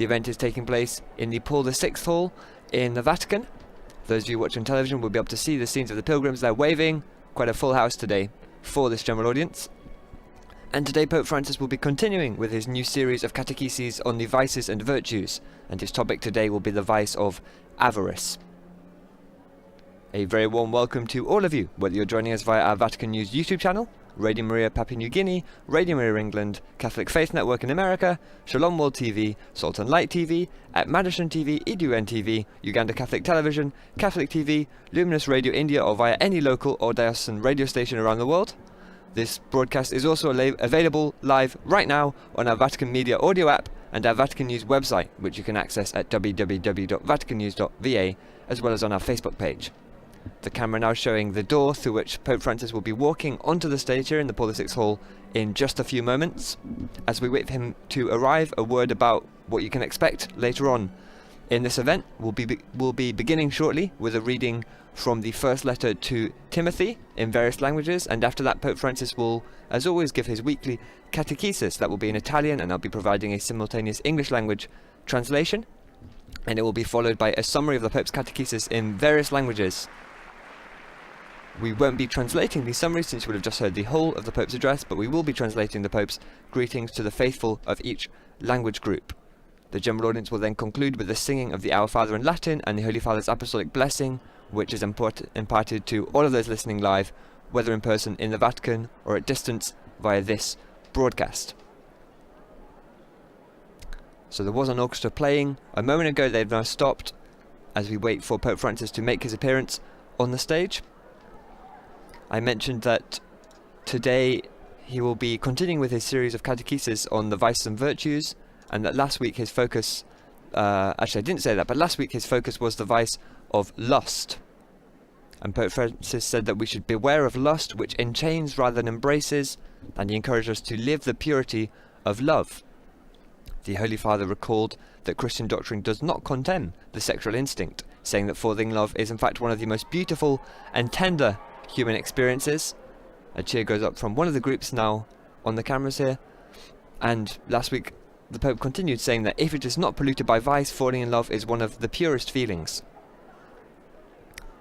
The event is taking place in the Paul VI Hall in the Vatican. Those of you watching television will be able to see the scenes of the pilgrims there waving. Quite a full house today for this general audience. And today Pope Francis will be continuing with his new series of catecheses on the vices and virtues, and his topic today will be the vice of avarice. A very warm welcome to all of you, whether you're joining us via our Vatican News YouTube channel, Radio Maria Papua New Guinea, Radio Maria England, Catholic Faith Network in America, Shalom World TV, Salt and Light TV, at Madison TV, EWTN TV, Uganda Catholic Television, Catholic TV, Luminous Radio India, or via any local or diocesan radio station around the world. This broadcast is also available live right now on our Vatican Media audio app and our Vatican News website, which you can access at www.vaticannews.va, as well as on our Facebook page. The camera now showing the door through which Pope Francis will be walking onto the stage here in the Paul VI Hall in just a few moments. As we wait for him to arrive, a word about what you can expect later on in this event. We'll be beginning shortly with a reading from the first letter to Timothy in various languages, and after that Pope Francis will, as always, give his weekly catechesis. That will be in Italian, and I'll be providing a simultaneous English language translation, and it will be followed by a summary of the Pope's catechesis in various languages. We won't be translating these summaries since you will have just heard the whole of the Pope's address, but we will be translating the Pope's greetings to the faithful of each language group. The general audience will then conclude with the singing of the Our Father in Latin and the Holy Father's apostolic blessing, which is imparted to all of those listening live, whether in person in the Vatican or at distance via this broadcast. So there was an orchestra playing a moment ago. They've now stopped as we wait for Pope Francis to make his appearance on the stage. I mentioned that today he will be continuing with his series of catecheses on the vices and virtues, and that last week his focus, actually I didn't say that, but last week his focus was the vice of lust. And Pope Francis said that we should beware of lust, which enchains rather than embraces, and he encouraged us to live the purity of love. The Holy Father recalled that Christian doctrine does not condemn the sexual instinct, saying that falling in love is in fact one of the most beautiful and tender human experiences. A cheer goes up from one of the groups now on the cameras here. And last week the Pope continued saying that if it is not polluted by vice, falling in love is one of the purest feelings.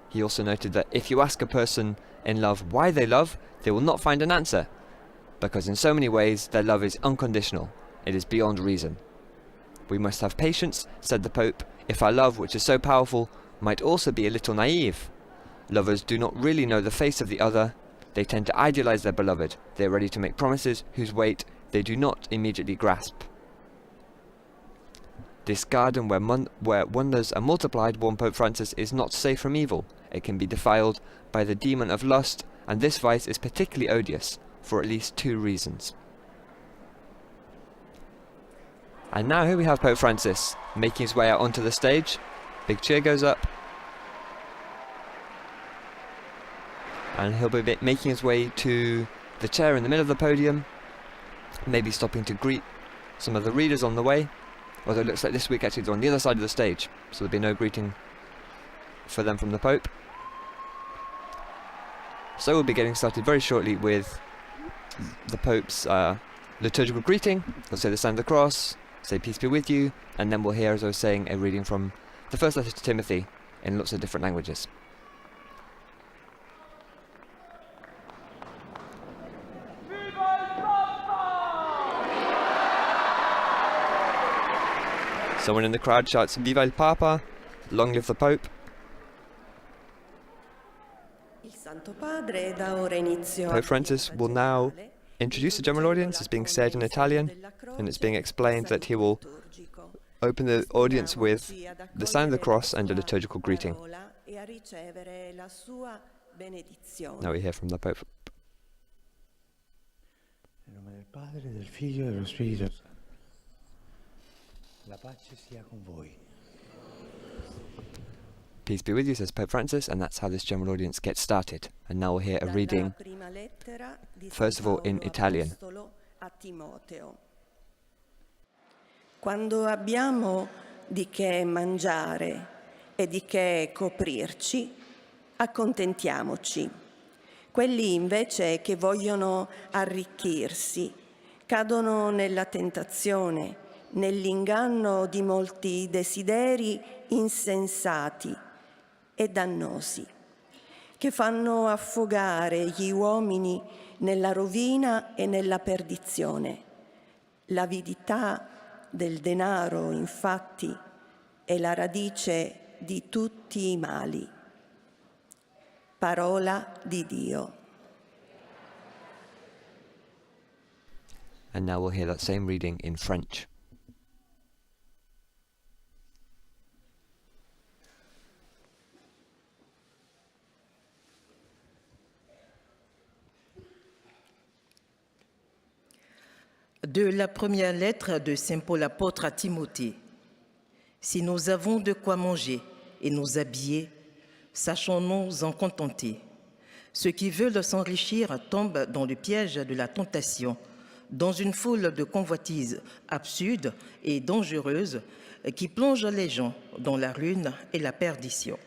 He also noted that if you ask a person in love why they love, they will not find an answer, because in so many ways their love is unconditional. It is beyond reason. We must have patience, said the Pope, if our love, which is so powerful, might also be a little naive. Lovers do not really know the face of the other. They tend to idealize their beloved. They are ready to make promises whose weight they do not immediately grasp. This garden where wonders are multiplied, warned Pope Francis, is not safe from evil. It can be defiled by the demon of lust, and this vice is particularly odious for at least two reasons. And now here we have Pope Francis making his way out onto the stage. Big cheer goes up. And he'll be making his way to the chair in the middle of the podium, maybe stopping to greet some of the readers on the way, although it looks like this week actually they're on the other side of the stage, so there'll be no greeting for them from the Pope. So we'll be getting started very shortly with the Pope's liturgical greeting. He'll say the sign of the cross, say peace be with you, and then we'll hear, as I was saying, a reading from the first letter to Timothy in lots of different languages. Someone in the crowd shouts, "Viva el Papa! Long live the Pope!" Pope Francis will now introduce the general audience. It's being said in Italian, and it's being explained that he will open the audience with the sign of the cross and a liturgical greeting. Now we hear from the Pope. In nome del Padre, del Figlio e dello Spirito Santo. La pace sia con voi. Peace be with you, says Pope Francis, and that's how this general audience gets started. And now we'll hear a reading, first of all in Italian. Quando abbiamo di che mangiare e di che coprirci, accontentiamoci. Quelli invece che vogliono arricchirsi cadono nella tentazione nell'inganno di molti desideri insensati e dannosi, che fanno affogare gli uomini nella rovina e nella perdizione. L'avidità del denaro, infatti, è la radice di tutti i mali. Parola di Dio. And now we'll hear that same reading in French. De la première lettre de Saint Paul apôtre à Timothée. Si nous avons de quoi manger et nous habiller, sachons-nous en contenter. Ceux qui veulent s'enrichir tombent dans le piège de la tentation, dans une foule de convoitises absurdes et dangereuses qui plongent les gens dans la ruine et la perdition.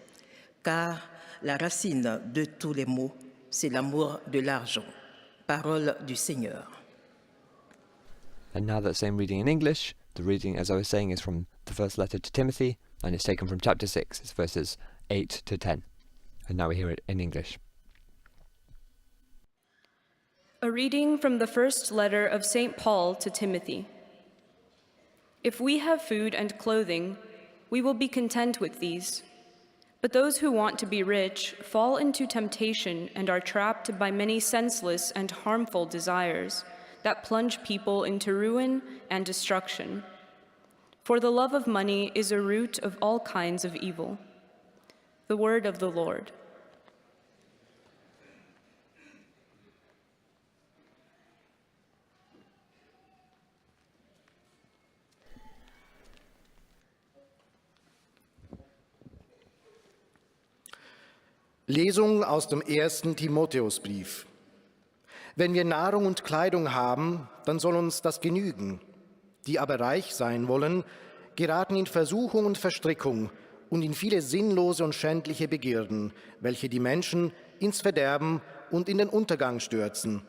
Car la racine de tous les maux, c'est l'amour de l'argent. Parole du Seigneur. And now that same reading in English. The reading, as I was saying, is from the first letter to Timothy, and it's taken from chapter 6, it's verses 8 to 10. And now we hear it in English. A reading from the first letter of St. Paul to Timothy. If we have food and clothing, we will be content with these. But those who want to be rich fall into temptation and are trapped by many senseless and harmful desires that plunge people into ruin and destruction. For the love of money is a root of all kinds of evil. The word of the Lord. Lesung aus dem 1. Timotheusbrief. Wenn wir Nahrung und Kleidung haben, dann soll uns das genügen. Die aber reich sein wollen, geraten in Versuchung und Verstrickung und in viele sinnlose und schändliche Begierden, welche die Menschen ins Verderben und in den Untergang stürzen.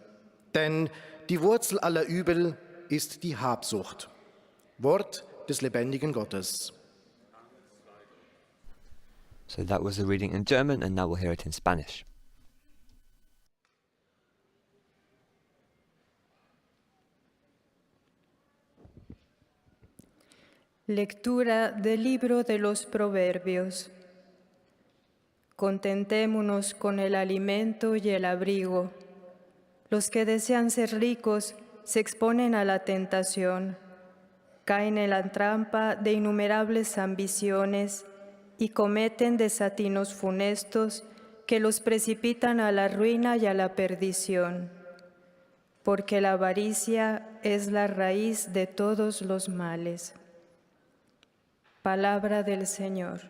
Denn die Wurzel aller Übel ist die Habsucht. Wort des lebendigen Gottes. So that was the reading in German, and now we'll hear it in Spanish. Lectura del libro de los Proverbios. Contentémonos con el alimento y el abrigo. Los que desean ser ricos se exponen a la tentación, caen en la trampa de innumerables ambiciones y cometen desatinos funestos que los precipitan a la ruina y a la perdición, porque la avaricia es la raíz de todos los males. Palabra del Señor.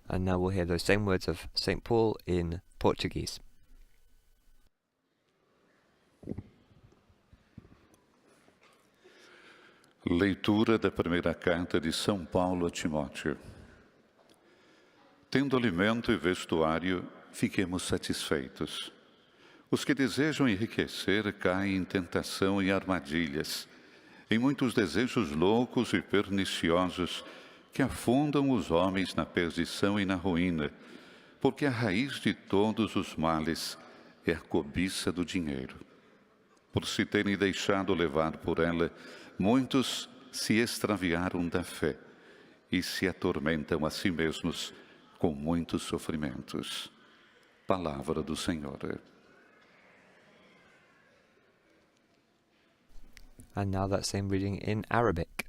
And now we'll hear those same words of St. Paul in Portuguese. Leitura da primeira carta de São Paulo a Timóteo. Tendo alimento e vestuário, fiquemos satisfeitos. Os que desejam enriquecer caem em tentação e armadilhas, em muitos desejos loucos e perniciosos que afundam os homens na perdição e na ruína, porque a raiz de todos os males é a cobiça do dinheiro. Por se terem deixado levar por ela, muitos se extraviaram da fé e se atormentam a si mesmos com muitos sofrimentos. Palavra do Senhor. And now that same reading in Arabic.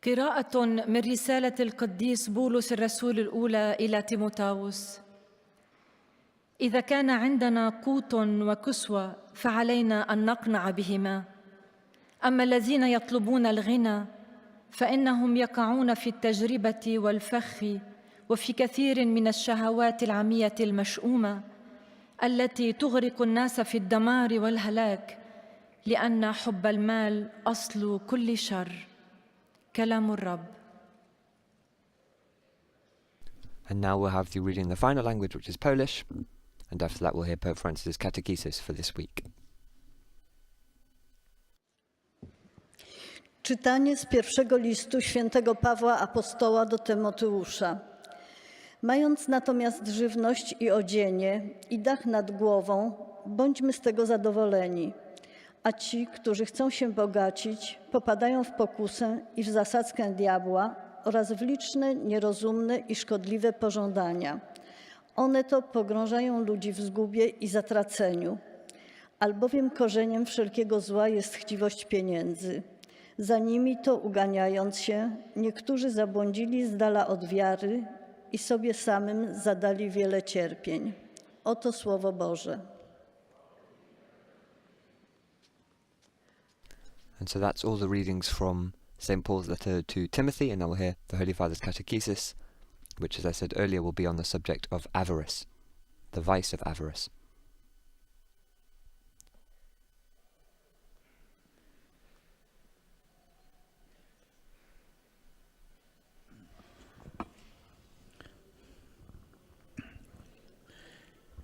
قراءة من رسالة القديس بولس الرسول الأولى إلى تيموثاوس. إذا كان عندنا قوت وكسوة فعلينا أن نقنع بهما. أما الذين يطلبون الغنى فإنهم يقعون في التجربة والفخ وفي كثير من الشهوات العمية المشؤومة التي تغرق الناس في الدمار والهلاك، لأن حب المال أصل كل شر. كلام الرب. And now we'll have the reading in the final language, which is Polish, and after that we'll hear Pope Francis' catechesis for this week. Czytanie z pierwszego listu świętego Pawła Apostoła do Tymoteusza. Mając natomiast żywność i odzienie i dach nad głową, bądźmy z tego zadowoleni. A ci, którzy chcą się bogacić, popadają w pokusę i w zasadzkę diabła oraz w liczne, nierozumne i szkodliwe pożądania. One to pogrążają ludzi w zgubie i zatraceniu, albowiem korzeniem wszelkiego zła jest chciwość pieniędzy. Za nimi to uganiając się, niektórzy zabłądzili z dala od wiary i sobie samym zadali wiele cierpień. Oto Słowo Boże. And so that's all the readings from St. Paul's letter to Timothy, and now we'll hear the Holy Father's catechesis, which, as I said earlier, will be on the subject of avarice, the vice of avarice.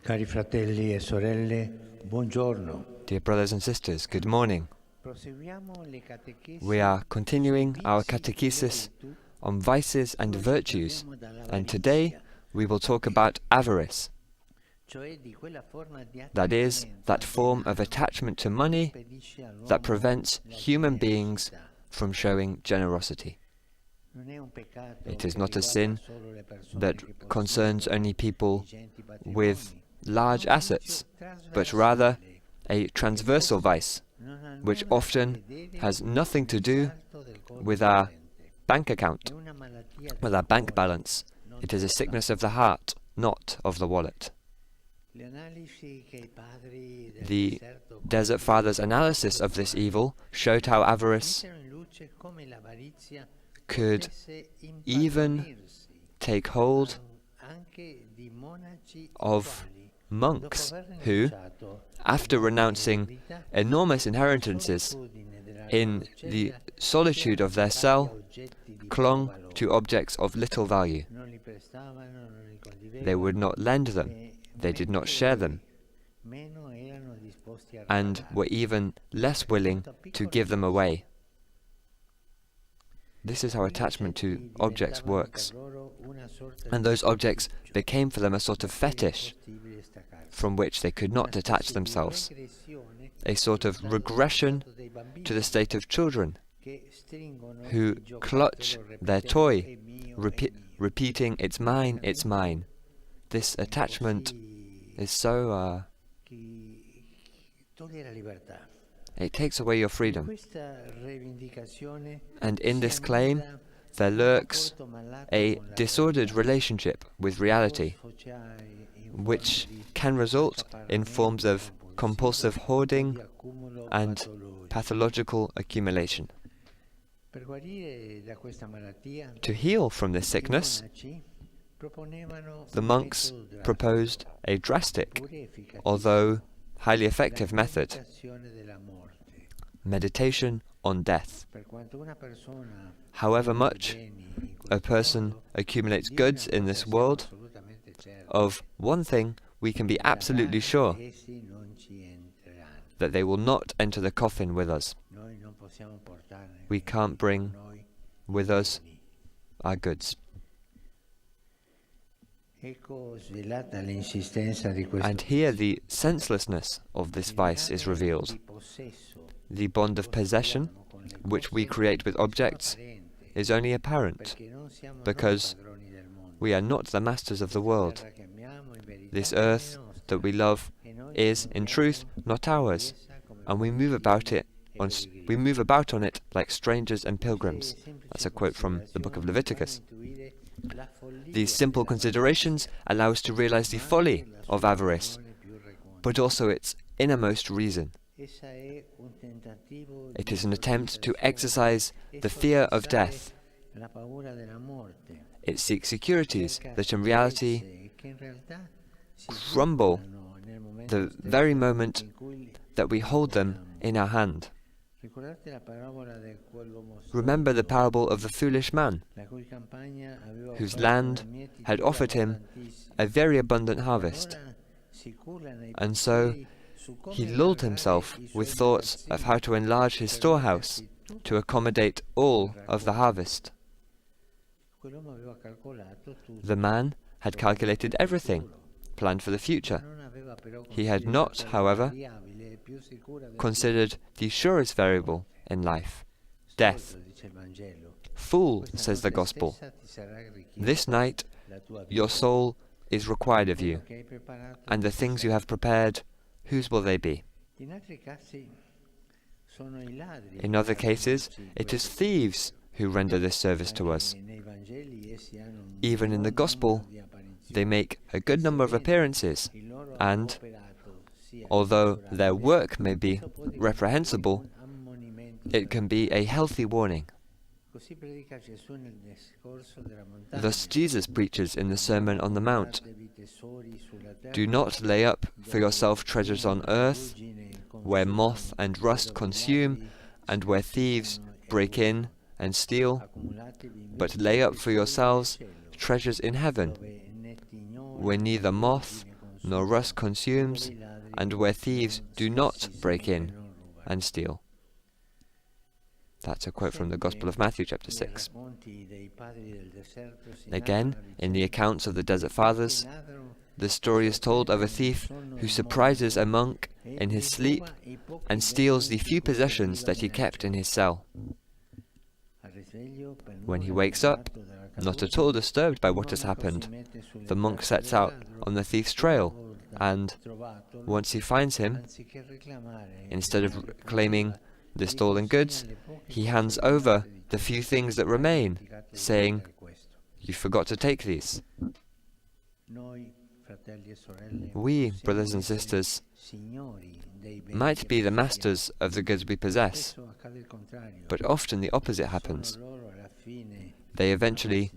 Cari fratelli e sorelle, buongiorno. Dear brothers and sisters, good morning. We are continuing our catechesis on vices and virtues, and today we will talk about avarice. That is, that form of attachment to money that prevents human beings from showing generosity. It is not a sin that concerns only people with large assets, but rather a transversal vice, which often has nothing to do with our bank account, with our bank balance. It is a sickness of the heart, not of the wallet. The Desert Fathers' analysis of this evil showed how avarice could even take hold of monks who, after renouncing enormous inheritances in the solitude of their cell, clung to objects of little value. They would not lend them, they did not share them, and were even less willing to give them away. This is how attachment to objects works. And those objects became for them a sort of fetish from which they could not detach themselves, a sort of regression to the state of children who clutch their toy, repeating, "It's mine, it's mine." This attachment is so... it takes away your freedom. And in this claim, there lurks a disordered relationship with reality, which can result in forms of compulsive hoarding and pathological accumulation. To heal from this sickness, the monks proposed a drastic, although highly effective method: meditation on death. However much a person accumulates goods in this world, of one thing we can be absolutely sure: that they will not enter the coffin with us. We can't bring with us our goods. And here the senselessness of this vice is revealed. The bond of possession, which we create with objects, is only apparent, because we are not the masters of the world. This earth that we love is, in truth, not ours, and we move about on it like strangers and pilgrims. That's a quote from the book of Leviticus. These simple considerations allow us to realize the folly of avarice, but also its innermost reason. It is an attempt to exercise the fear of death. It seeks securities that in reality crumble the very moment that we hold them in our hand. Remember the parable of the foolish man, whose land had offered him a very abundant harvest, and so he lulled himself with thoughts of how to enlarge his storehouse to accommodate all of the harvest. The man had calculated everything, planned for the future. He had not, however, considered the surest variable in life, death. Fool, says the Gospel, this night your soul is required of you, and the things you have prepared, whose will they be? In other cases, it is thieves who render this service to us. Even in the Gospel, they make a good number of appearances, and, although their work may be reprehensible, it can be a healthy warning. Thus Jesus preaches in the Sermon on the Mount, "Do not lay up for yourself treasures on earth, where moth and rust consume, and where thieves break in and steal, but lay up for yourselves treasures in heaven, where neither moth nor rust consumes, and where thieves do not break in and steal." That's a quote from the Gospel of Matthew, chapter 6. Again, in the accounts of the Desert Fathers, the story is told of a thief who surprises a monk in his sleep and steals the few possessions that he kept in his cell. When he wakes up, not at all disturbed by what has happened, the monk sets out on the thief's trail, and, once he finds him, instead of claiming the stolen goods, he hands over the few things that remain, saying, "You forgot to take these." We, brothers and sisters, might be the masters of the goods we possess, but often the opposite happens. They eventually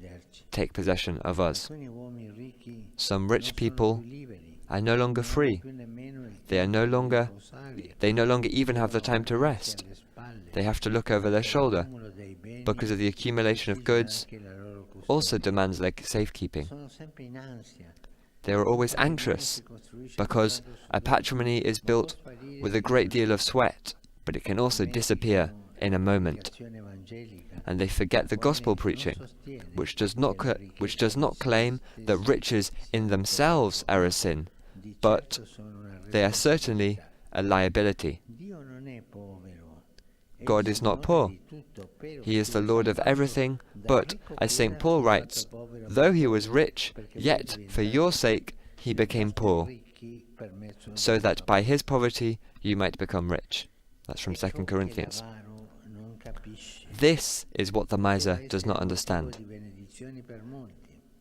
take possession of us. Some rich people are no longer free. They no longer even have the time to rest. They have to look over their shoulder, because of the accumulation of goods also demands their safekeeping. They are always anxious, because a patrimony is built with a great deal of sweat, but it can also disappear in a moment. And they forget the gospel preaching, which does not claim that riches in themselves are a sin, but they are certainly a liability. God is not poor. He is the Lord of everything, but, as St. Paul writes, though he was rich, yet for your sake he became poor, so that by his poverty you might become rich. That's from 2 Corinthians. This is what the miser does not understand.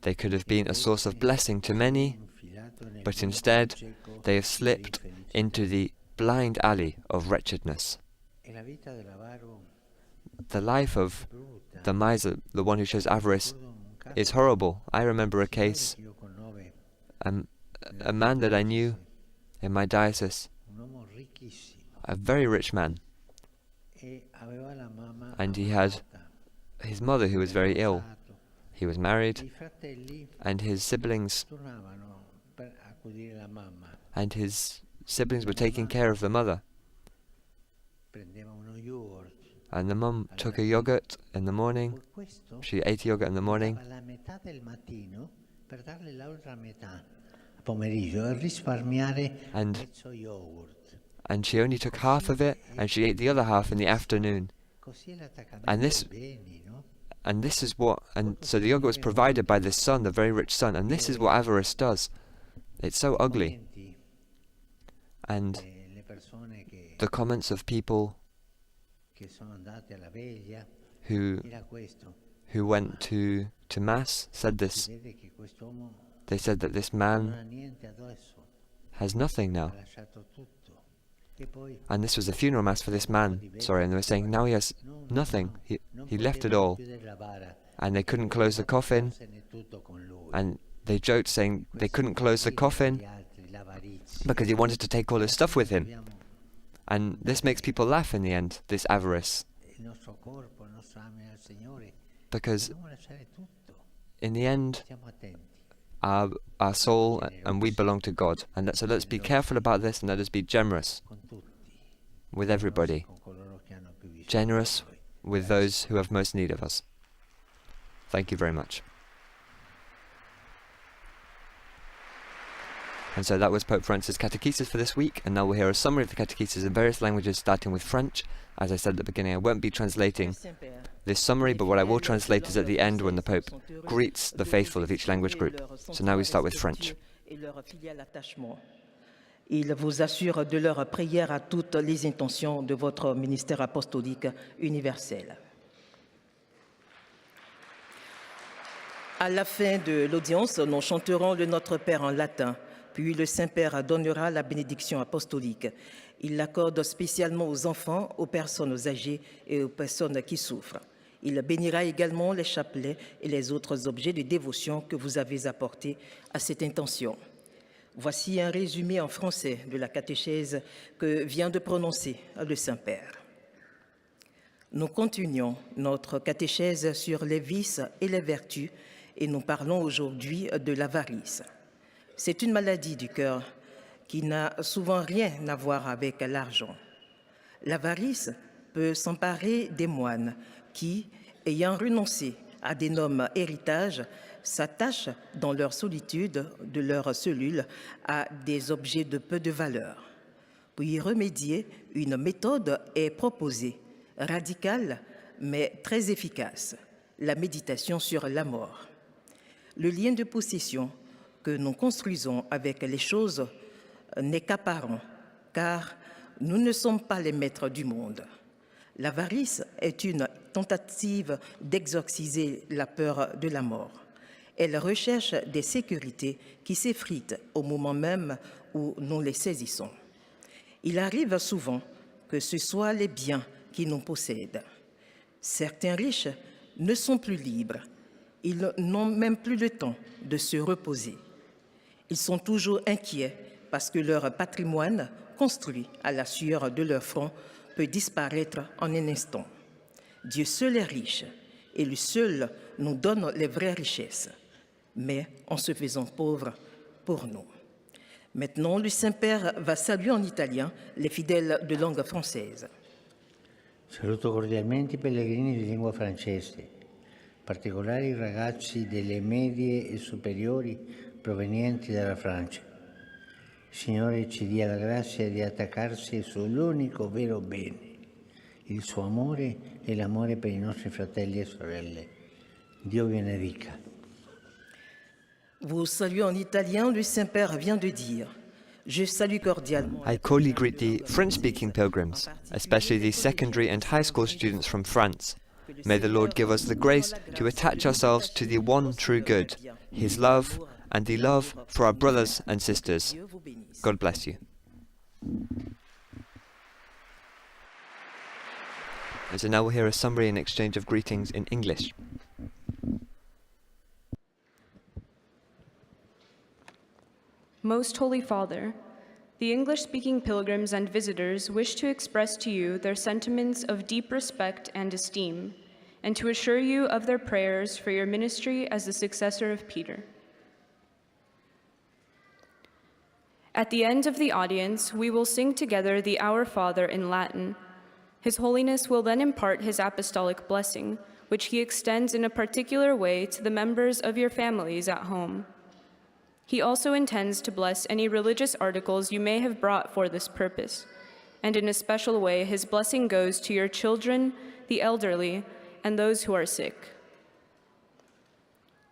They could have been a source of blessing to many, but instead they have slipped into the blind alley of wretchedness. The life of the miser, the one who shows avarice, is horrible. I remember a case, a man that I knew in my diocese, a very rich man, and he had his mother who was very ill. He was married, and his siblings were taking care of the mother. And the mum took a yogurt in the morning. She ate yogurt in the morning. And she only took half of it, and she ate the other half in the afternoon. And so the yogurt was provided by this son, the very rich son, and this is what avarice does. It's so ugly. And the comments of people who went to Mass said this. They said that this man has nothing now. And this was a funeral Mass for this man, and they were saying now he has nothing. He left it all. And they couldn't close the coffin. And they joked saying they couldn't close the coffin because he wanted to take all his stuff with him. And this makes people laugh in the end, this avarice. Because in the end, our soul and we belong to God. And so let's be careful about this and let us be generous with everybody. Generous with those who have most need of us. Thank you very much. And so that was Pope Francis' catechesis for this week, and now we'll hear a summary of the catechesis in various languages, starting with French. As I said at the beginning, I won't be translating this summary, but what I will translate is at the end when the Pope greets the faithful of each language group. So now we start with French. Il vous assure de leur prière à toutes les intentions de votre ministère apostolique universel. À la fin de l'audience, nous chanterons le Notre Père en latin, puis le Saint-Père donnera la bénédiction apostolique. Il l'accorde spécialement aux enfants, aux personnes âgées et aux personnes qui souffrent. Il bénira également les chapelets et les autres objets de dévotion que vous avez apportés à cette intention. Voici un résumé en français de la catéchèse que vient de prononcer le Saint-Père. Nous continuons notre catéchèse sur les vices et les vertus et nous parlons aujourd'hui de l'avarice. C'est une maladie du cœur qui n'a souvent rien à voir avec l'argent. L'avarice peut s'emparer des moines qui, ayant renoncé à d'énormes héritages, s'attachent dans leur solitude de leur cellule à des objets de peu de valeur. Pour y remédier, une méthode est proposée, radicale mais très efficace, la méditation sur la mort. Le lien de possession que nous construisons avec les choses n'est qu'apparent, car nous ne sommes pas les maîtres du monde. L'avarice est une tentative d'exorciser la peur de la mort. Elle recherche des sécurités qui s'effritent au moment même où nous les saisissons. Il arrive souvent que ce soit les biens qui nous possèdent. Certains riches ne sont plus libres. Ils n'ont même plus le temps de se reposer. Ils sont toujours inquiets parce que leur patrimoine, construit à la sueur de leur front, peut disparaître en un instant. Dieu seul est riche et lui seul nous donne les vraies richesses, mais en se faisant pauvre pour nous. Maintenant, le Saint-Père va saluer en italien les fidèles de langue française. Saluto cordialmente i pellegrini di lingua francese, in particolare i ragazzi delle medie e superiori provenienti dalla Francia. Il Signore ci dia la grazia di attaccarsi sull'unico vero bene, il suo amore e l'amore per i nostri fratelli e sorelle. Dio vi benedica. Vous saluez en italien, le Saint-Père vient de dire. Je salue cordialement. I cordially greet the French-speaking pilgrims, especially the secondary and high school students from France. May the Lord give us the grace to attach ourselves to the one true good, His love, and the love for our brothers and sisters. God bless you. And so now we'll hear a summary and exchange of greetings in English. Most Holy Father, the English-speaking pilgrims and visitors wish to express to you their sentiments of deep respect and esteem, and to assure you of their prayers for your ministry as the successor of Peter. At the end of the audience, we will sing together the Our Father in Latin. His Holiness will then impart his apostolic blessing, which he extends in a particular way to the members of your families at home. He also intends to bless any religious articles you may have brought for this purpose, and in a special way, his blessing goes to your children, the elderly, and those who are sick.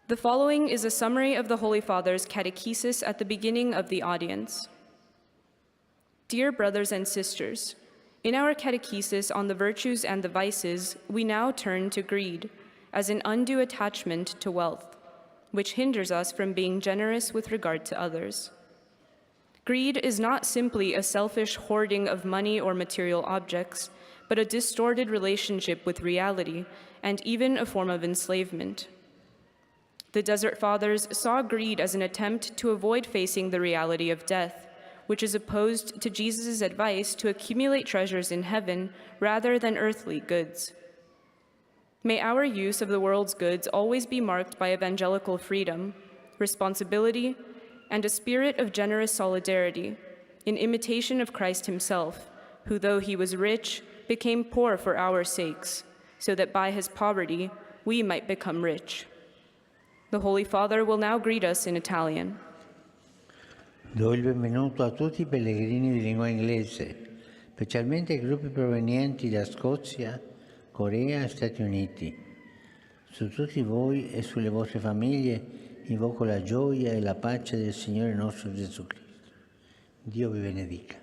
The following is a summary of the Holy Father's catechesis at the beginning of the audience. Dear brothers and sisters, in our catechesis on the virtues and the vices, we now turn to greed as an undue attachment to wealth, which hinders us from being generous with regard to others. Greed is not simply a selfish hoarding of money or material objects, but a distorted relationship with reality and even a form of enslavement. The Desert Fathers saw greed as an attempt to avoid facing the reality of death, which is opposed to Jesus' advice to accumulate treasures in heaven rather than earthly goods. May our use of the world's goods always be marked by evangelical freedom, responsibility, and a spirit of generous solidarity, in imitation of Christ himself, who, though he was rich, became poor for our sakes, so that by his poverty we might become rich. The Holy Father will now greet us in Italian. Do il benvenuto a tutti i pellegrini di lingua inglese, specialmente ai gruppi provenienti da Scozia, Corea e Stati Uniti. Su tutti voi e sulle vostre famiglie invoco la gioia e la pace del Signore nostro Gesù Cristo. Dio vi benedica.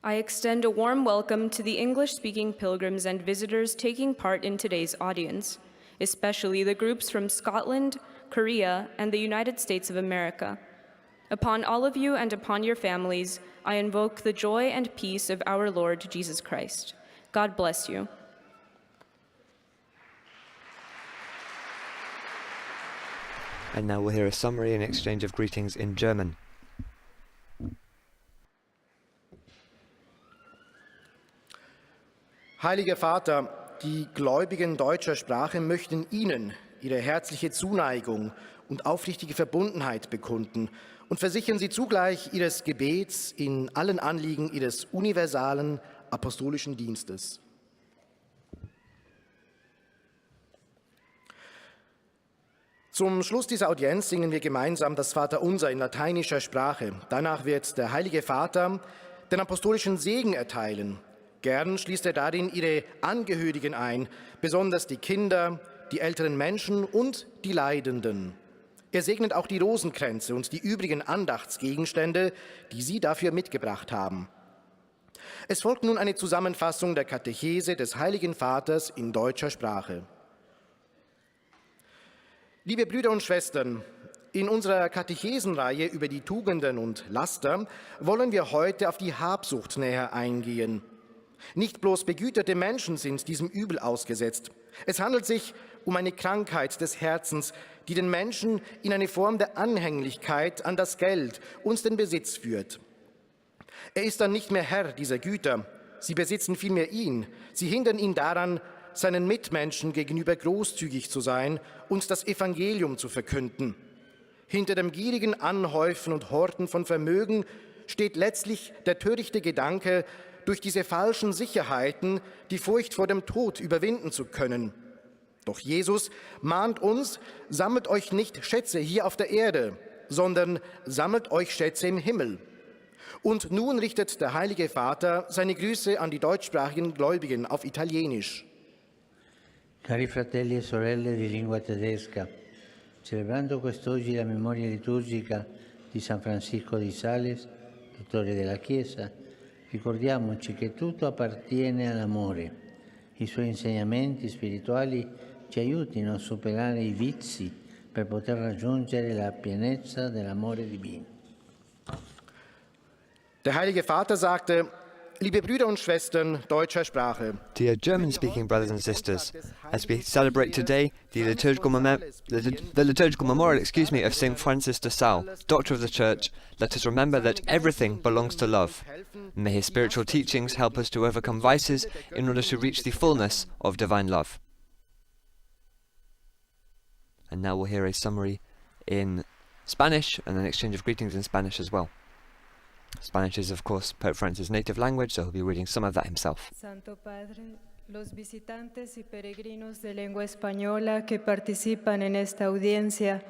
I extend a warm welcome to the English-speaking pilgrims and visitors taking part in today's audience, especially the groups from Scotland, Korea, and the United States of America. Upon all of you and upon your families, I invoke the joy and peace of our Lord Jesus Christ. God bless you. And now we'll hear a summary and exchange of greetings in German. Heiliger Vater, die Gläubigen deutscher Sprache möchten Ihnen ihre herzliche Zuneigung und aufrichtige Verbundenheit bekunden und versichern Sie zugleich Ihres Gebets in allen Anliegen Ihres universalen apostolischen Dienstes. Zum Schluss dieser Audienz singen wir gemeinsam das Vaterunser in lateinischer Sprache. Danach wird der Heilige Vater den apostolischen Segen erteilen. Gern schließt er darin ihre Angehörigen ein, besonders die Kinder, die älteren Menschen und die Leidenden. Er segnet auch die Rosenkränze und die übrigen Andachtsgegenstände, die Sie dafür mitgebracht haben. Es folgt nun eine Zusammenfassung der Katechese des Heiligen Vaters in deutscher Sprache. Liebe Brüder und Schwestern, in unserer Katechesenreihe über die Tugenden und Laster wollen wir heute auf die Habsucht näher eingehen. Nicht bloß begüterte Menschen sind diesem Übel ausgesetzt. Es handelt sich um eine Krankheit des Herzens, die den Menschen in eine Form der Anhänglichkeit an das Geld und den Besitz führt. Er ist dann nicht mehr Herr dieser Güter. Sie besitzen vielmehr ihn. Sie hindern ihn daran, seinen Mitmenschen gegenüber großzügig zu sein und das Evangelium zu verkünden. Hinter dem gierigen Anhäufen und Horten von Vermögen steht letztlich der törichte Gedanke, durch diese falschen Sicherheiten die Furcht vor dem Tod überwinden zu können. Doch Jesus mahnt uns, sammelt euch nicht Schätze hier auf der Erde, sondern sammelt euch Schätze im Himmel. Und nun richtet der Heilige Vater seine Grüße an die deutschsprachigen Gläubigen auf Italienisch. Cari fratelli e sorelle di lingua tedesca, celebrando quest'oggi la memoria liturgica di San Francisco di Sales, dottore della Chiesa, ricordiamoci che tutto appartiene all'amore. I suoi insegnamenti spirituali ci aiutino a superare i vizi per poter raggiungere la pienezza dell'amore divino. Der Heilige Vater sagte, liebe Brüder und Schwestern deutscher Sprache, Dear German-speaking brothers and sisters, as we celebrate today the liturgical memorial of St. Francis de Sales, Doctor of the Church, let us remember that everything belongs to love. May his spiritual teachings help us to overcome vices in order to reach the fullness of divine love. And now we'll hear a summary in Spanish and an exchange of greetings in Spanish as well. Spanish is, of course, Pope Francis' native language, so he'll be reading some of that himself. Santo Padre, los visitantes y peregrinos de lengua española que participan en esta audiencia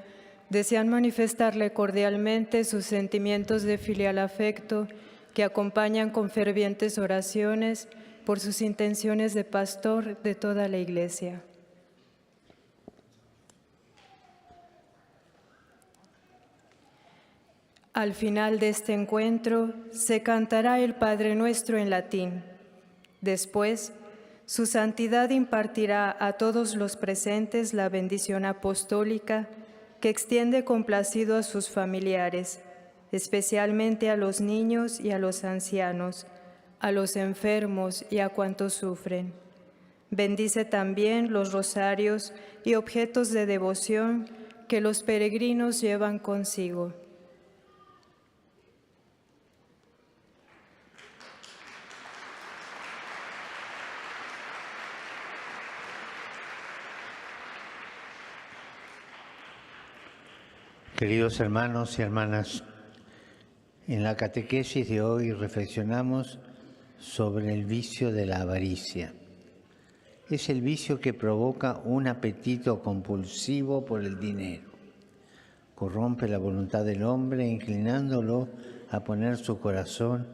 desean manifestarle cordialmente sus sentimientos de filial afecto que acompañan con fervientes oraciones por sus intenciones de pastor de toda la Iglesia. Al final de este encuentro se cantará el Padre Nuestro en latín. Después, su santidad impartirá a todos los presentes la bendición apostólica que extiende complacido a sus familiares, especialmente a los niños y a los ancianos, a los enfermos y a cuantos sufren. Bendice también los rosarios y objetos de devoción que los peregrinos llevan consigo. Queridos hermanos y hermanas, en la catequesis de hoy reflexionamos sobre el vicio de la avaricia. Es el vicio que provoca un apetito compulsivo por el dinero. Corrompe la voluntad del hombre inclinándolo a poner su corazón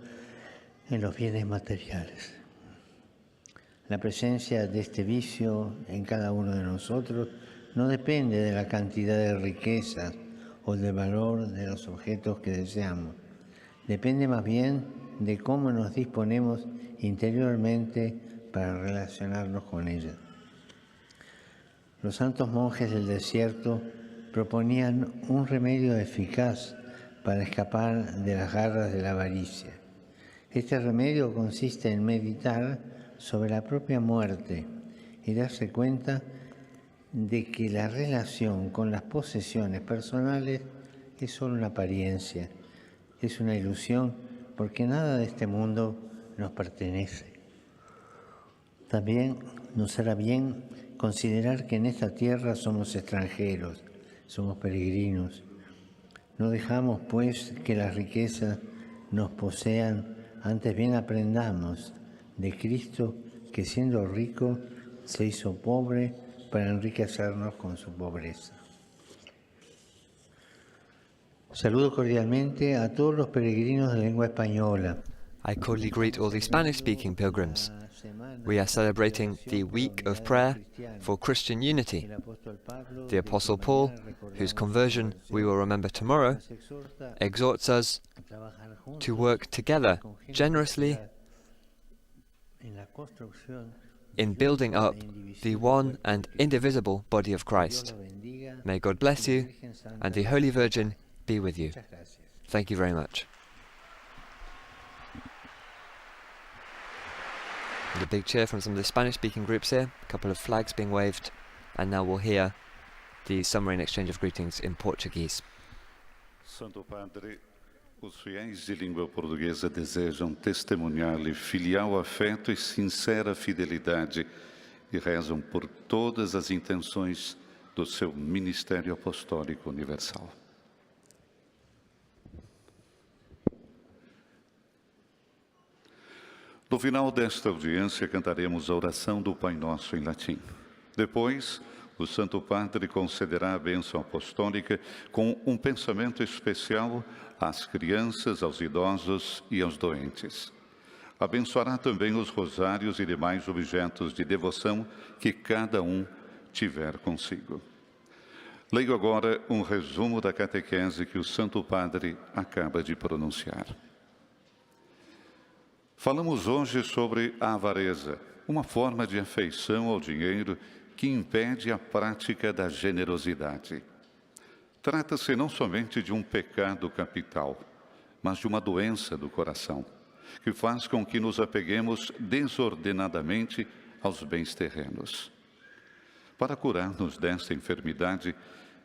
en los bienes materiales. La presencia de este vicio en cada uno de nosotros no depende de la cantidad de riquezas o del valor de los objetos que deseamos. Depende más bien de cómo nos disponemos interiormente para relacionarnos con ella. Los santos monjes del desierto proponían un remedio eficaz para escapar de las garras de la avaricia. Este remedio consiste en meditar sobre la propia muerte y darse cuenta de que la relación con las posesiones personales es solo una apariencia, es una ilusión, porque nada de este mundo nos pertenece. También nos hará bien considerar que en esta tierra somos extranjeros, somos peregrinos. No dejamos, pues, que las riquezas nos posean, antes bien aprendamos de Cristo que siendo rico se hizo pobre para enriquecernos con su pobreza. Saludo cordialmente a todos los peregrinos de lengua española. I cordially greet all the Spanish-speaking pilgrims. We are celebrating the Week of Prayer for Christian Unity. The Apostle Paul, whose conversion we will remember tomorrow, exhorts us to work together generously in building up the one and indivisible body of Christ. May God bless you, and the Holy Virgin be with you. Thank you very much. And a big cheer from some of the Spanish-speaking groups here, a couple of flags being waved, and now we'll hear the summary and exchange of greetings in Portuguese. Santo Padre, os fiéis de língua portuguesa desejam testemunhar-lhe filial afeto e sincera fidelidade e rezam por todas as intenções do seu ministério apostólico universal. No final desta audiência, cantaremos a oração do Pai Nosso em latim. Depois, o Santo Padre concederá a bênção apostólica com um pensamento especial às crianças, aos idosos e aos doentes. Abençoará também os rosários e demais objetos de devoção que cada um tiver consigo. Leio agora um resumo da catequese que o Santo Padre acaba de pronunciar. Falamos hoje sobre a avareza, uma forma de afeição ao dinheiro que impede a prática da generosidade. Trata-se não somente de um pecado capital, mas de uma doença do coração, que faz com que nos apeguemos desordenadamente aos bens terrenos. Para curar-nos desta enfermidade,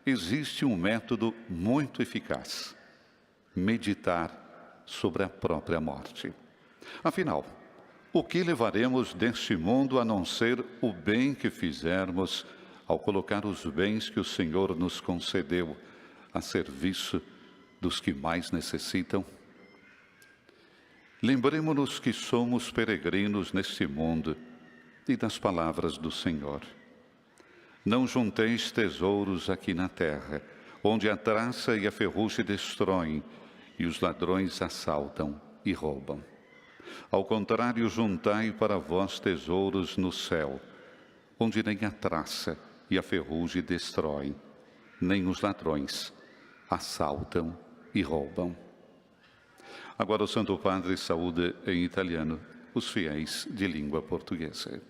existe um método muito eficaz: meditar sobre a própria morte. Afinal, o que levaremos deste mundo a não ser o bem que fizermos ao colocar os bens que o Senhor nos concedeu a serviço dos que mais necessitam? Lembremo-nos que somos peregrinos neste mundo e das palavras do Senhor. Não junteis tesouros aqui na terra, onde a traça e a ferrugem destroem e os ladrões assaltam e roubam. Ao contrário, juntai para vós tesouros no céu, onde nem a traça e a ferrugem destroem, nem os ladrões assaltam e roubam. Agora o Santo Padre saúda em italiano os fiéis de língua portuguesa.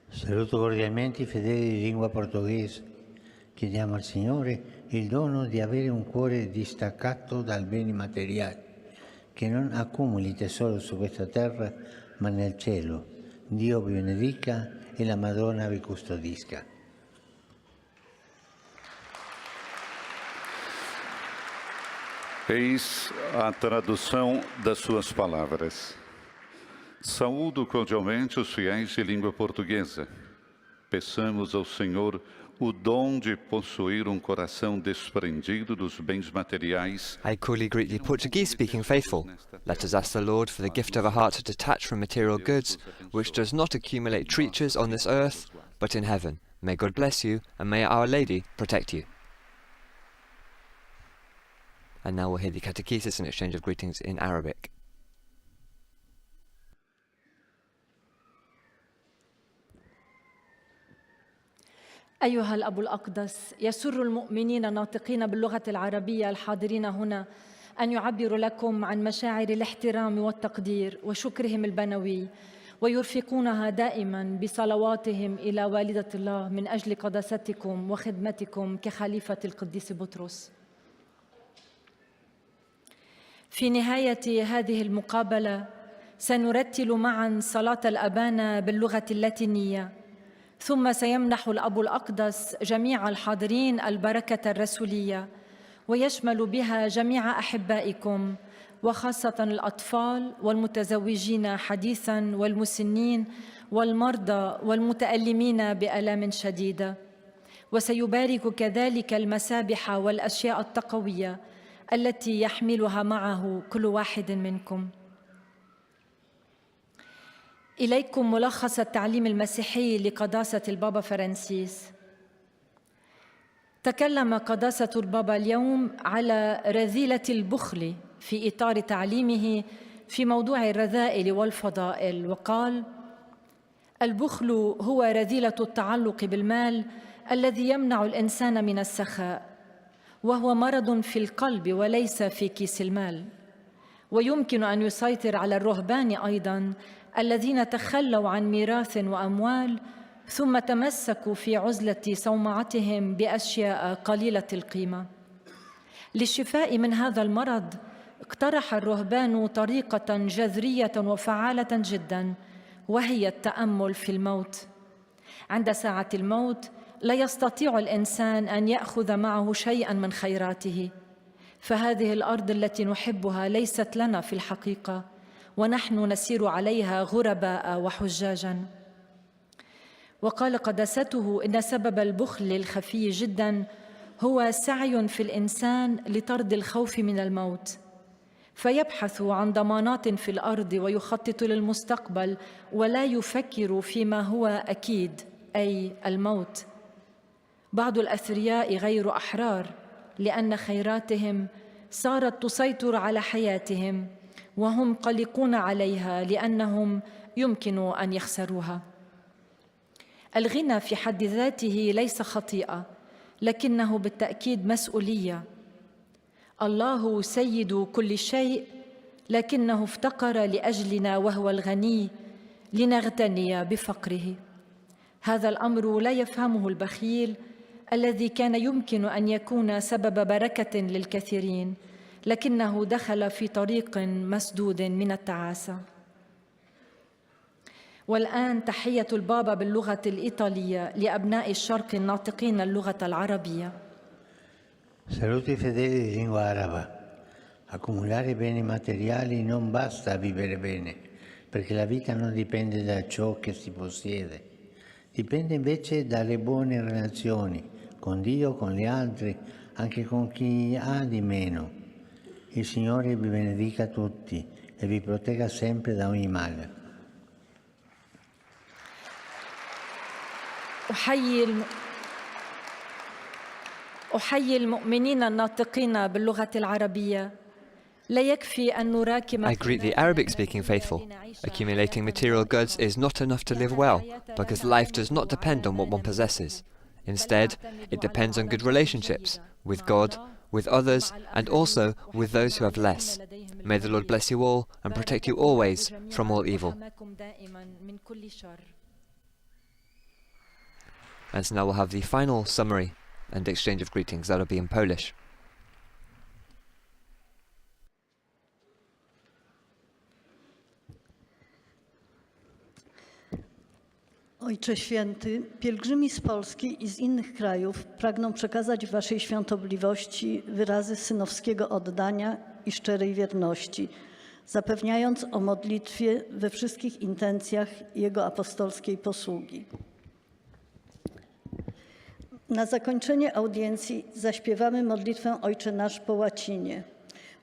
Saluto cordialmente i fedeli di lingua portoghese. Chiediamo al Signore il dono di avere un cuore distaccato dal beni materiali, che non accumuli tesoro su questa terra, ma nel cielo. Dio vi benedica e la Madonna vi custodisca. Eis a tradução das suas palavras. Saúdo cordialmente os fiéis de língua portuguesa. Peçamos ao Senhor o dom de possuir coração desprendido dos bens materiais. I coolly greet the Portuguese-speaking faithful. Let us ask the Lord for the gift of a heart detached from material goods, which does not accumulate treasures on this earth, but in heaven. May God bless you, and may Our Lady protect you. And now we'll hear the catechesis and exchange of greetings in Arabic. أيها الأب الأقدس، يسر المؤمنين الناطقين باللغة العربية الحاضرين هنا أن يعبروا لكم عن مشاعر الاحترام والتقدير وشكرهم البنوي، ويرفقونها دائما بصلواتهم إلى والدة الله من أجل قداستكم وخدمتكم كخليفة القديس بطرس. في نهاية هذه المقابلة سنرتل معا صلاة الأبانا باللغة اللاتينية، ثم سيمنح الأب الأقدس جميع الحاضرين البركة الرسولية، ويشمل بها جميع أحبائكم وخاصة الأطفال والمتزوجين حديثاً والمسنين والمرضى والمتألمين بآلام شديدة، وسيبارك كذلك المسابح والأشياء التقوية التي يحملها معه كل واحد منكم. إليكم ملخص التعليم المسيحي لقداسة البابا فرانسيس. تكلم قداسة البابا اليوم على رذيلة البخل في إطار تعليمه في موضوع الرذائل والفضائل، وقال: البخل هو رذيلة التعلق بالمال الذي يمنع الإنسان من السخاء، وهو مرض في القلب وليس في كيس المال، ويمكن أن يسيطر على الرهبان أيضاً الذين تخلوا عن ميراث وأموال ثم تمسكوا في عزلة صومعتهم بأشياء قليلة القيمة. للشفاء من هذا المرض اقترح الرهبان طريقة جذرية وفعالة جداً، وهي التأمل في الموت. عند ساعة الموت لا يستطيع الإنسان أن يأخذ معه شيئاً من خيراته، فهذه الأرض التي نحبها ليست لنا في الحقيقة، ونحن نسير عليها غرباء وحجاجاً. وقال قداسته إن سبب البخل الخفي جداً هو سعي في الإنسان لطرد الخوف من الموت، فيبحث عن ضمانات في الأرض ويخطط للمستقبل ولا يفكر فيما هو أكيد، أي الموت. بعض الأثرياء غير أحرار لأن خيراتهم صارت تسيطر على حياتهم، وهم قلقون عليها لأنهم يمكن أن يخسروها. الغنى في حد ذاته ليس خطيئة، لكنه بالتأكيد مسؤولية. الله سيد كل شيء، لكنه افتقر لأجلنا وهو الغني لنغتني بفقره. هذا الأمر لا يفهمه البخيل الذي كان يمكن أن يكون سبب بركة للكثيرين، لكنه دخل في طريق مسدود من التعاسة. والآن تحية البابا باللغة الإيطالية لأبناء الشرق الناطقين اللغة العربية. Saluti fedeli di lingua araba. Accumulare beni materiali non basta a vivere bene, perché la vita non dipende da ciò che si possiede. Dipende invece dalle buone relazioni con Dio, con gli altri, anche con chi ha di meno. Il Signore vi benedica tutti e vi protegga sempre da ogni male. أحيي المؤمنين الناطقين باللغة العربية. لا يكفي أن نراكم. I greet the Arabic-speaking faithful. Accumulating material goods is not enough to live well, because life does not depend on what one possesses. Instead, it depends on good relationships with God, with others, and also with those who have less. May the Lord bless you all and protect you always from all evil. And so now we'll have the final summary and exchange of greetings. That'll be in Polish. Ojcze Święty, pielgrzymi z Polski i z innych krajów pragną przekazać Waszej świątobliwości wyrazy synowskiego oddania i szczerej wierności, zapewniając o modlitwie we wszystkich intencjach Jego apostolskiej posługi. Na zakończenie audiencji zaśpiewamy modlitwę Ojcze Nasz po łacinie.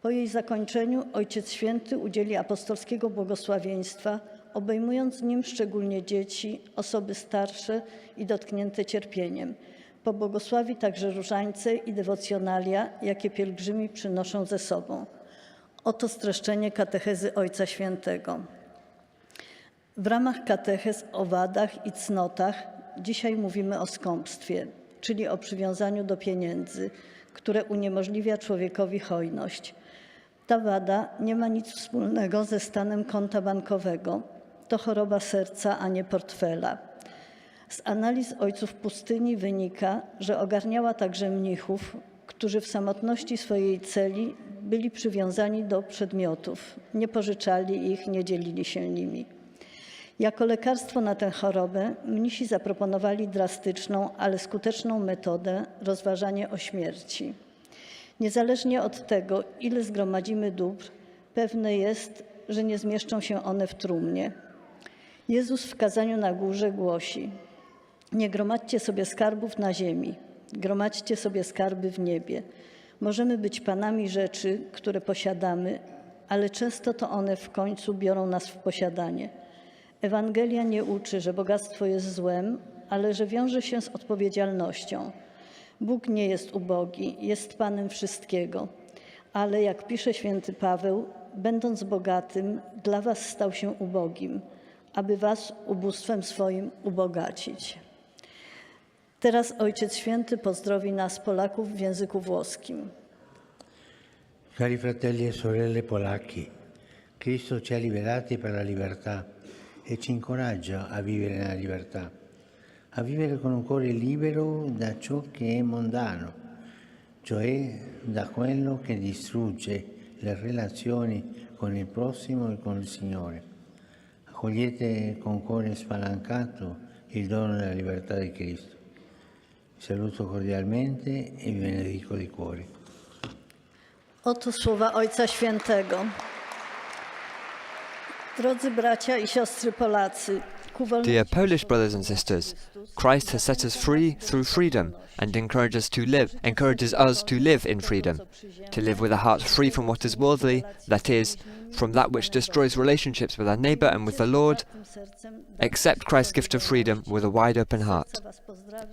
Po jej zakończeniu Ojciec Święty udzieli apostolskiego błogosławieństwa, obejmując nim szczególnie dzieci, osoby starsze i dotknięte cierpieniem. Pobłogosławi także różańce i dewocjonalia, jakie pielgrzymi przynoszą ze sobą. Oto streszczenie katechezy Ojca Świętego. W ramach katechez o wadach i cnotach dzisiaj mówimy o skąpstwie, czyli o przywiązaniu do pieniędzy, które uniemożliwia człowiekowi hojność. Ta wada nie ma nic wspólnego ze stanem konta bankowego. To choroba serca, a nie portfela. Z analiz ojców pustyni wynika, że ogarniała także mnichów, którzy w samotności swojej celi byli przywiązani do przedmiotów, nie pożyczali ich, nie dzielili się nimi. Jako lekarstwo na tę chorobę mnisi zaproponowali drastyczną, ale skuteczną metodę rozważania o śmierci. Niezależnie od tego, ile zgromadzimy dóbr, pewne jest, że nie zmieszczą się one w trumnie. Jezus w kazaniu na górze głosi: nie gromadźcie sobie skarbów na ziemi, gromadźcie sobie skarby w niebie. Możemy być panami rzeczy, które posiadamy, ale często to one w końcu biorą nas w posiadanie. Ewangelia nie uczy, że bogactwo jest złem, ale że wiąże się z odpowiedzialnością. Bóg nie jest ubogi, jest Panem wszystkiego, ale jak pisze święty Paweł, będąc bogatym, dla was stał się ubogim, aby was ubóstwem swoim ubogacić. Teraz Ojciec Święty pozdrowi nas, Polaków, w języku włoskim. Cari fratelli e sorelle polacchi, Cristo ci ha liberati per la libertà e ci incoraggia a vivere nella libertà, a vivere con un cuore libero da ciò che è mondano, cioè da quello che distrugge le relazioni con il prossimo e con il Signore. Accogliete con cuore spalancato il dono della libertà di Cristo. Vi saluto cordialmente e vi benedico di cuore. Oto słowa Ojca Świętego. Drodzy bracia i siostry Polacy, ku wolności Dear Polish brothers and sisters, Christ has set us free through freedom and encourages us to live in freedom, to live with a heart free from what is worldly, that is, from that which destroys relationships with our neighbour and with the Lord. Accept Christ's gift of freedom with a wide open heart.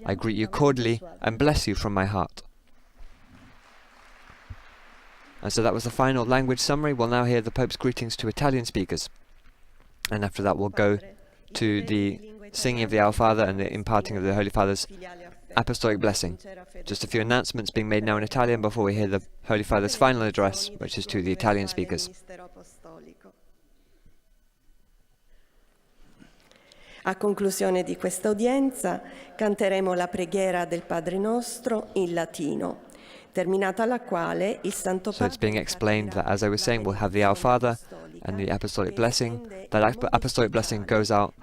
I greet you cordially and bless you from my heart. And so that was the final language summary. We'll now hear the Pope's greetings to Italian speakers. And after that we'll go to the singing of the Our Father and the imparting of the Holy Father's apostolic blessing. Just a few announcements being made now in Italian before we hear the Holy Father's final address, which is to the Italian speakers. A conclusione di questa udienza canteremo la preghiera del Padre Nostro in latino, terminata la quale il Santo So it's being explained that, as I was saying, we'll have the Our Father and the apostolic blessing. That apostolic blessing goes out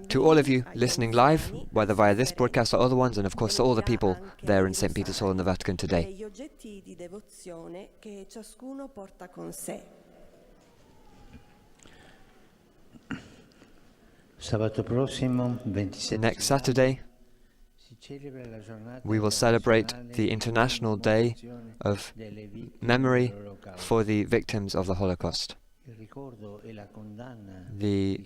to all of you listening live, whether via this broadcast or other ones, and of course to all the people there in St. Peter's Hall in the Vatican today. gli oggetti di devozione che ciascuno porta con sé. Sabato prossimo, 27 Next Saturday, we will celebrate the International Day of Memory for the Victims of the Holocaust. The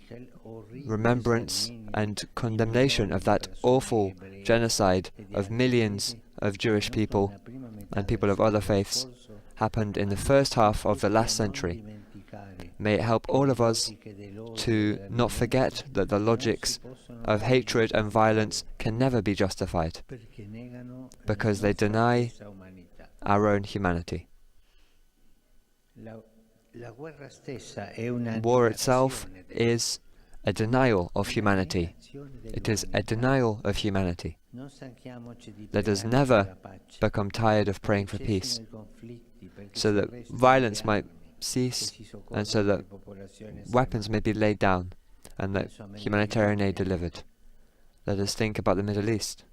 remembrance and condemnation of that awful genocide of millions of Jewish people and people of other faiths happened in the first half of the last century. May it help all of us to not forget that the logics of hatred and violence can never be justified, because they deny our own humanity. War itself is a denial of humanity. It is a denial of humanity. Let us never become tired of praying for peace, so that violence might cease and so that weapons may be laid down and that humanitarian aid delivered. Let us think about the Middle East,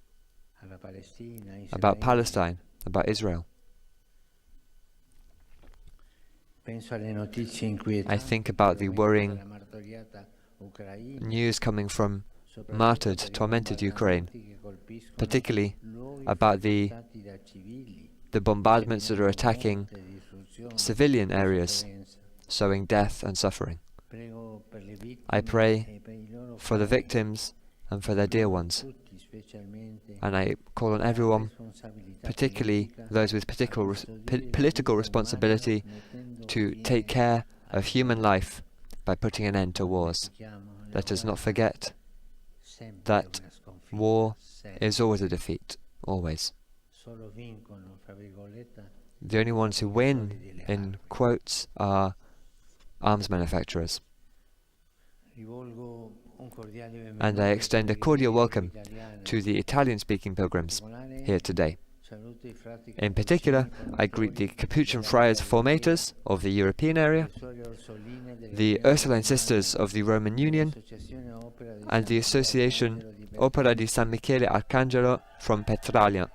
about Palestine, about Israel. I think about the worrying news coming from martyred, tormented Ukraine, particularly about the bombardments that are attacking civilian areas, sowing death and suffering. I pray for the victims and for their dear ones, and I call on everyone, particularly those with political responsibility, to take care of human life by putting an end to wars. Let us not forget that war is always a defeat, always. The only ones who win, in quotes, are arms manufacturers. And I extend a cordial welcome to the Italian-speaking pilgrims here today. In particular, I greet the Capuchin Friars Formators of the European area, the Ursuline Sisters of the Roman Union, and the Association Opera di San Michele Arcangelo from Petraglia.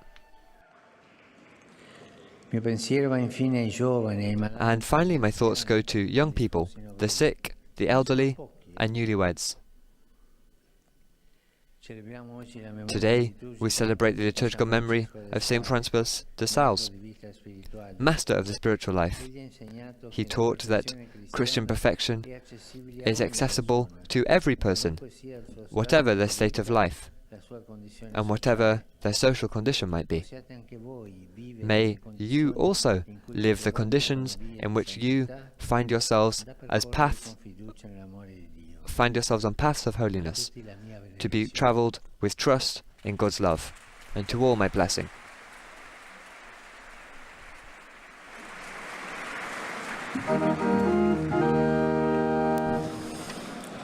And finally, my thoughts go to young people, the sick, the elderly, and newlyweds. Today, we celebrate the liturgical memory of St. Francis de Sales, master of the spiritual life. He taught that Christian perfection is accessible to every person, whatever their state of life, and whatever their social condition might be. May you also live the conditions in which you find yourselves on paths of holiness, to be travelled with trust in God's love, and to all my blessing.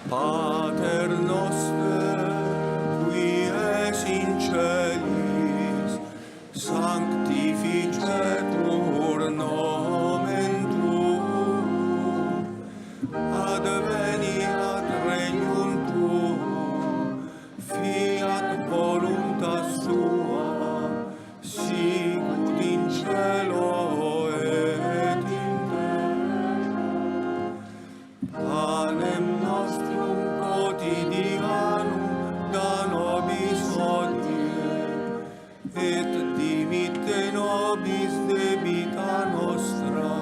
Pater noster, qui es in celis, sanctificetur nomen tuum, adveniat regnum tuum, fiat voluntas tua, sicut in cielo et in terra. Panem nostrum quotidianum da nobis hodie, et dimitte nobis debita nostra,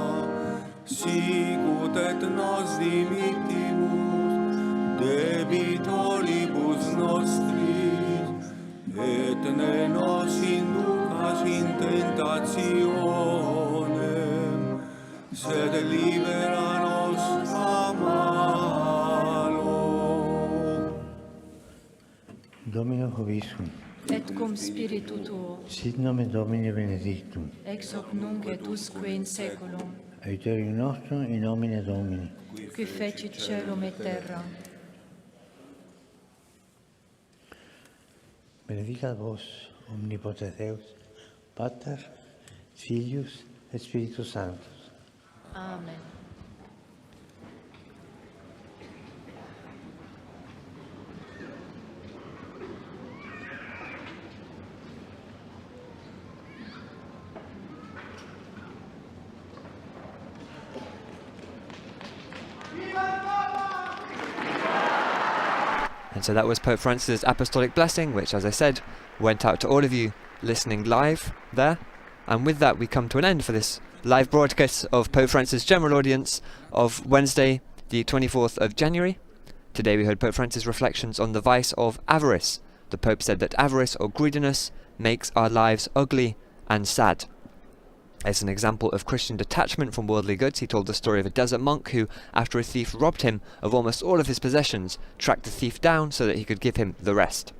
sicut et nos dimittimus debitoribus nostris, et ne nos inducas in tentationem, sed libera nos a malo. Domino Hoviscum, Et cum spiritu tuo, sit nomen Domini benedictum, ex hoc nunc et usque in saeculum, aiuterium nostrum in nomine Domini. qui fecit caelum et terra. Benedicat vos, omnipotens Deus, Pater, Filius et Spiritus Sanctus. Amen. And so that was Pope Francis' apostolic blessing, which, as I said, went out to all of you listening live there. And with that, we come to an end for this live broadcast of Pope Francis' general audience of Wednesday, the 24th of January. Today we heard Pope Francis' reflections on the vice of avarice. The Pope said that avarice or greediness makes our lives ugly and sad. As an example of Christian detachment from worldly goods, he told the story of a desert monk who, after a thief robbed him of almost all of his possessions, tracked the thief down so that he could give him the rest.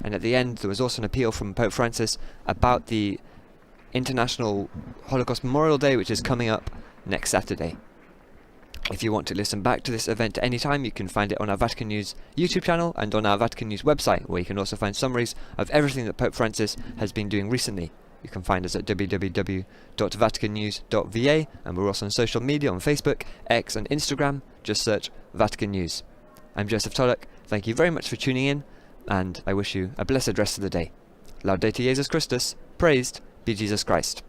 And at the end, there was also an appeal from Pope Francis about the International Holocaust Memorial Day, which is coming up next Saturday. If you want to listen back to this event at any time, you can find it on our Vatican News YouTube channel and on our Vatican News website, where you can also find summaries of everything that Pope Francis has been doing recently. You can find us at www.vaticannews.va, and we're also on social media on Facebook, X and Instagram. Just search Vatican News. I'm Joseph Tulloch. Thank you very much for tuning in, and I wish you a blessed rest of the day. Laudate Jesus Christus. Praised be Jesus Christ.